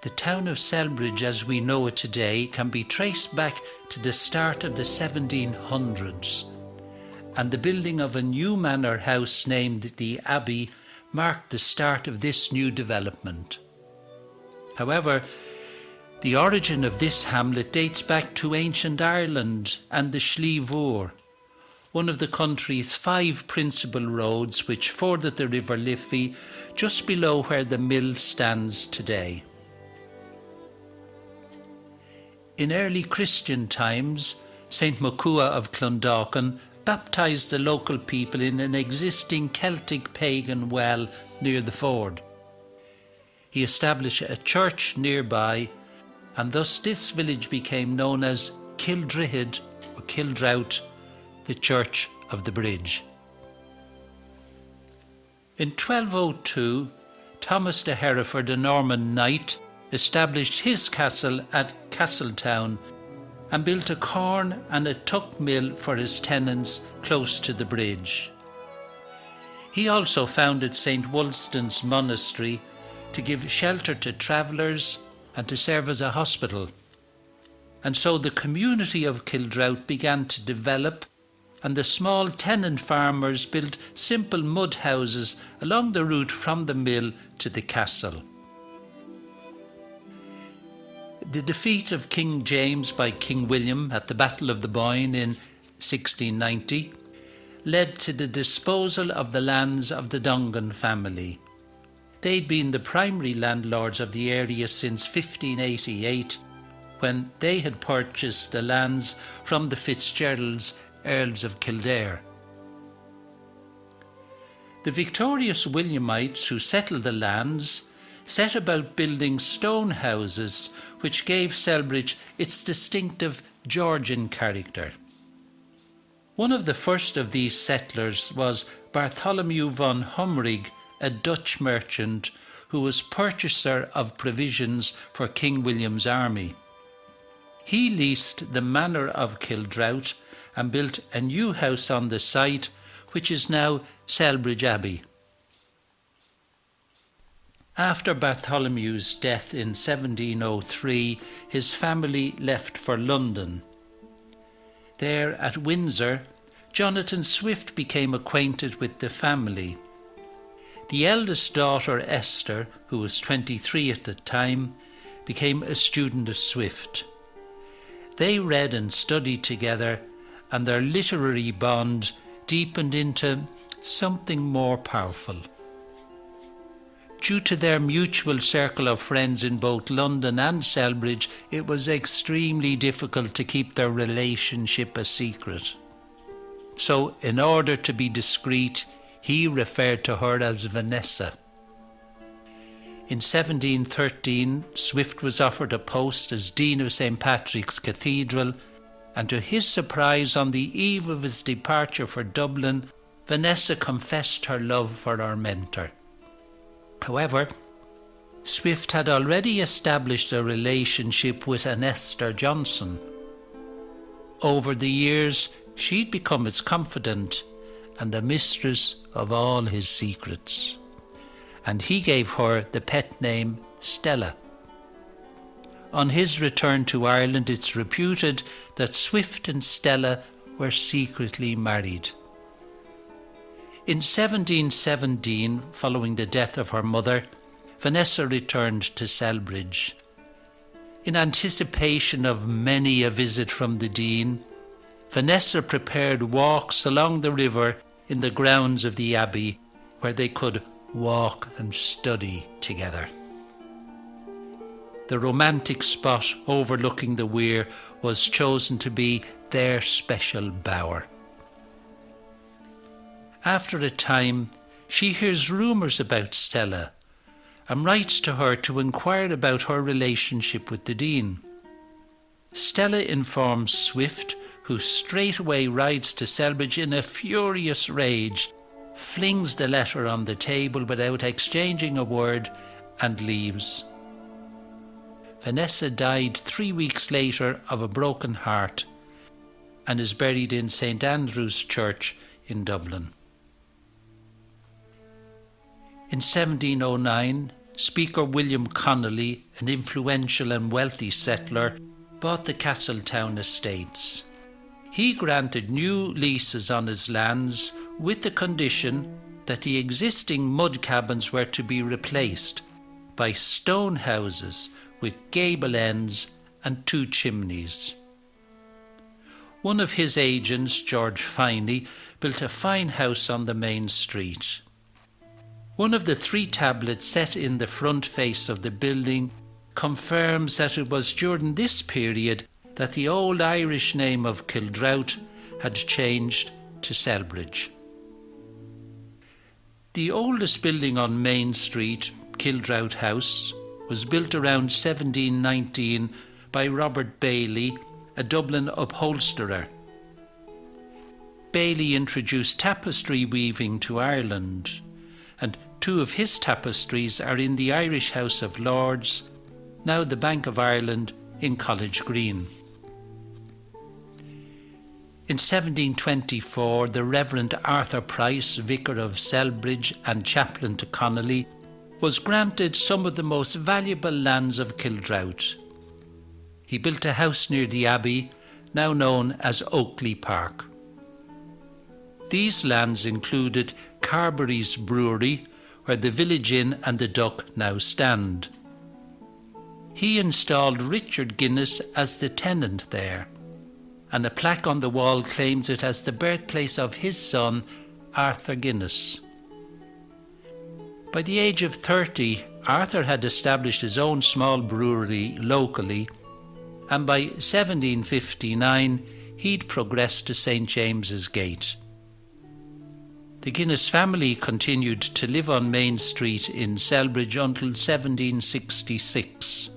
The town of Celbridge as we know it today can be traced back to the start of the 1700s, and the building of a new manor house named the Abbey marked the start of this new development. However, the origin of this hamlet dates back to ancient Ireland and the Slievure, one of the country's 5 principal roads which forded the River Liffey just below where the mill stands today. In early Christian times, St. Mocua of Clondalkin baptised the local people in an existing Celtic pagan well near the ford. He established a church nearby, and thus this village became known as Kildrihid or Kildrout, the Church of the Bridge. In 1202, Thomas de Hereford, a Norman knight, established his castle at Castletown and built a corn and a tuck mill for his tenants close to the bridge. He also founded St. Wulstan's Monastery to give shelter to travellers and to serve as a hospital. And so the community of Kildrout began to develop, and the small tenant farmers built simple mud houses along the route from the mill to the castle. The defeat of King James by King William at the Battle of the Boyne in 1690 led to the disposal of the lands of the Dongan family. They'd been the primary landlords of the area since 1588, when they had purchased the lands from the Fitzgeralds, Earls of Kildare. The victorious Williamites who settled the lands set about building stone houses which gave Celbridge its distinctive Georgian character. One of the first of these settlers was Bartholomew von Humrig, a Dutch merchant who was purchaser of provisions for King William's army. He leased the manor of Kildrout and built a new house on the site, which is now Celbridge Abbey. After Bartholomew's death in 1703, his family left for London. There at Windsor, Jonathan Swift became acquainted with the family. The eldest daughter, Esther, who was 23 at the time, became a student of Swift. They read and studied together, and their literary bond deepened into something more powerful. Due to their mutual circle of friends in both London and Celbridge, it was extremely difficult to keep their relationship a secret. So, in order to be discreet, he referred to her as Vanessa. In 1713, Swift was offered a post as Dean of St. Patrick's Cathedral, and to his surprise, on the eve of his departure for Dublin, Vanessa confessed her love for her mentor. However, Swift had already established a relationship with an Esther Johnson. Over the years, she'd become his confidant and the mistress of all his secrets, and he gave her the pet name Stella. On his return to Ireland, it's reputed that Swift and Stella were secretly married. In 1717, following the death of her mother, Vanessa returned to Celbridge. In anticipation of many a visit from the Dean, Vanessa prepared walks along the river in the grounds of the Abbey, where they could walk and study together. The romantic spot overlooking the weir was chosen to be their special bower. After a time, she hears rumours about Stella and writes to her to inquire about her relationship with the Dean. Stella informs Swift, who straightaway rides to Celbridge in a furious rage, flings the letter on the table without exchanging a word, and leaves. Vanessa died 3 weeks later of a broken heart and is buried in St. Andrew's Church in Dublin. In 1709, Speaker William Connolly, an influential and wealthy settler, bought the Castletown estates. He granted new leases on his lands with the condition that the existing mud cabins were to be replaced by stone houses with gable ends and 2 chimneys. One of his agents, George Finey, built a fine house on the main street. One of the 3 tablets set in the front face of the building confirms that it was during this period that the old Irish name of Kildrought had changed to Celbridge. The oldest building on Main Street, Kildrought House, was built around 1719 by Robert Bailey, a Dublin upholsterer. Bailey introduced tapestry weaving to Ireland, and 2 of his tapestries are in the Irish House of Lords, now the Bank of Ireland, in College Green. In 1724, the Reverend Arthur Price, Vicar of Celbridge and chaplain to Connolly, was granted some of the most valuable lands of Kildrought. He built a house near the Abbey, now known as Oakley Park. These lands included Carberry's Brewery, where the village inn and the Duck now stand. He installed Richard Guinness as the tenant there, and a plaque on the wall claims it as the birthplace of his son, Arthur Guinness. By the age of 30, Arthur had established his own small brewery locally, and by 1759 he'd progressed to St. James's Gate. The Guinness family continued to live on Main Street in Celbridge until 1766.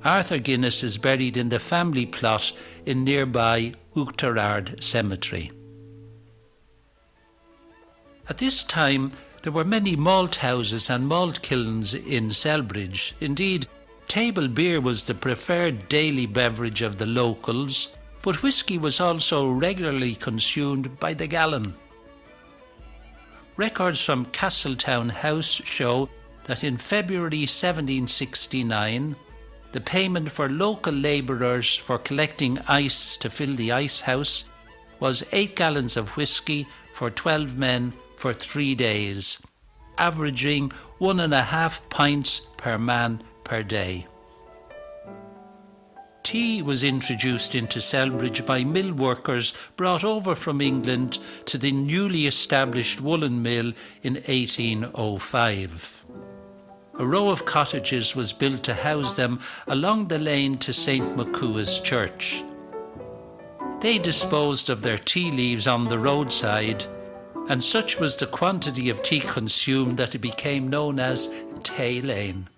Arthur Guinness is buried in the family plot in nearby Oughterard Cemetery. At this time, there were many malt houses and malt kilns in Celbridge. Indeed, table beer was the preferred daily beverage of the locals, but whisky was also regularly consumed by the gallon. Records from Castletown House show that in February 1769, the payment for local labourers for collecting ice to fill the ice house was 8 gallons of whisky for 12 men for 3 days, averaging 1.5 pints per man per day. Tea was introduced into Celbridge by mill workers brought over from England to the newly established woolen mill in 1805. A row of cottages was built to house them along the lane to St. Macua's Church. They disposed of their tea leaves on the roadside, and such was the quantity of tea consumed that it became known as Tay Lane.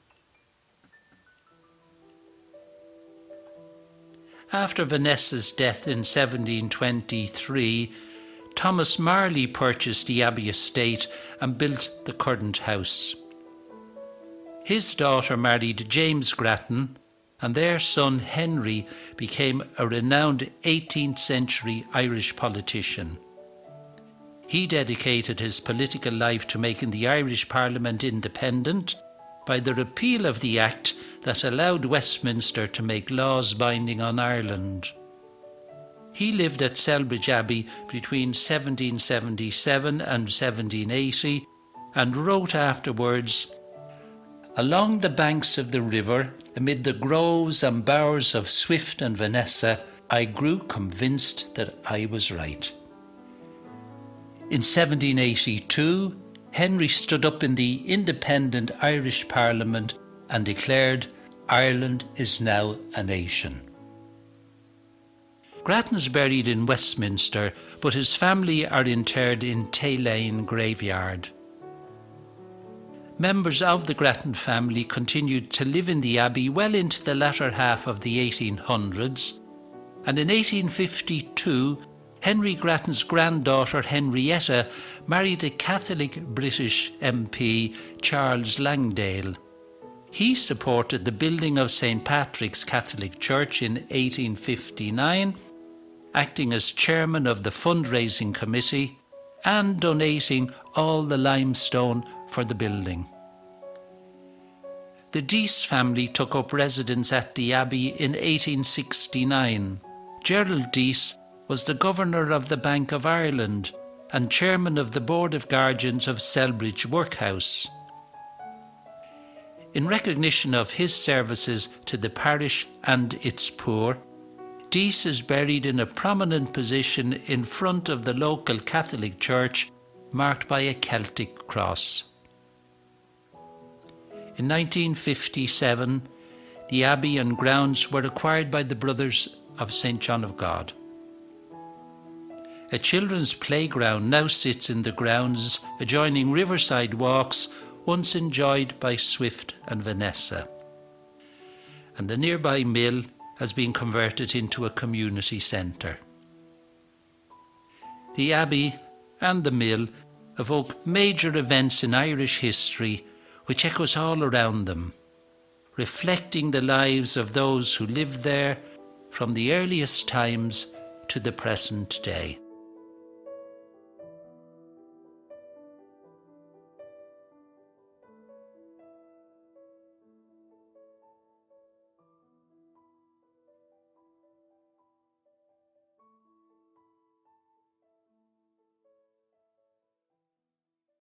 After Vanessa's death in 1723, Thomas Marley purchased the Abbey estate and built the current house. His daughter married James Grattan, and their son Henry became a renowned 18th century Irish politician. He dedicated his political life to making the Irish Parliament independent by the repeal of the Act that allowed Westminster to make laws binding on Ireland. He lived at Celbridge Abbey between 1777 and 1780 and wrote afterwards, "Along the banks of the river, amid the groves and bowers of Swift and Vanessa, I grew convinced that I was right." In 1782, Henry stood up in the independent Irish Parliament and declared, "Ireland is now a nation." Grattan's buried in Westminster, but his family are interred in Tay Lane graveyard. Members of the Grattan family continued to live in the Abbey well into the latter half of the 1800s, and in 1852, Henry Grattan's granddaughter Henrietta married a Catholic British MP, Charles Langdale. He supported the building of St. Patrick's Catholic Church in 1859, acting as chairman of the fundraising committee and donating all the limestone for the building. The Dease family took up residence at the Abbey in 1869. Gerald Dease was the Governor of the Bank of Ireland and Chairman of the Board of Guardians of Celbridge Workhouse. In recognition of his services to the parish and its poor, Dease is buried in a prominent position in front of the local Catholic church, marked by a Celtic cross. In 1957, the abbey and grounds were acquired by the Brothers of St. John of God. A children's playground now sits in the grounds adjoining riverside walks once enjoyed by Swift and Vanessa. And the nearby mill has been converted into a community centre. The abbey and the mill evoke major events in Irish history which echoes all around them, reflecting the lives of those who lived there from the earliest times to the present day.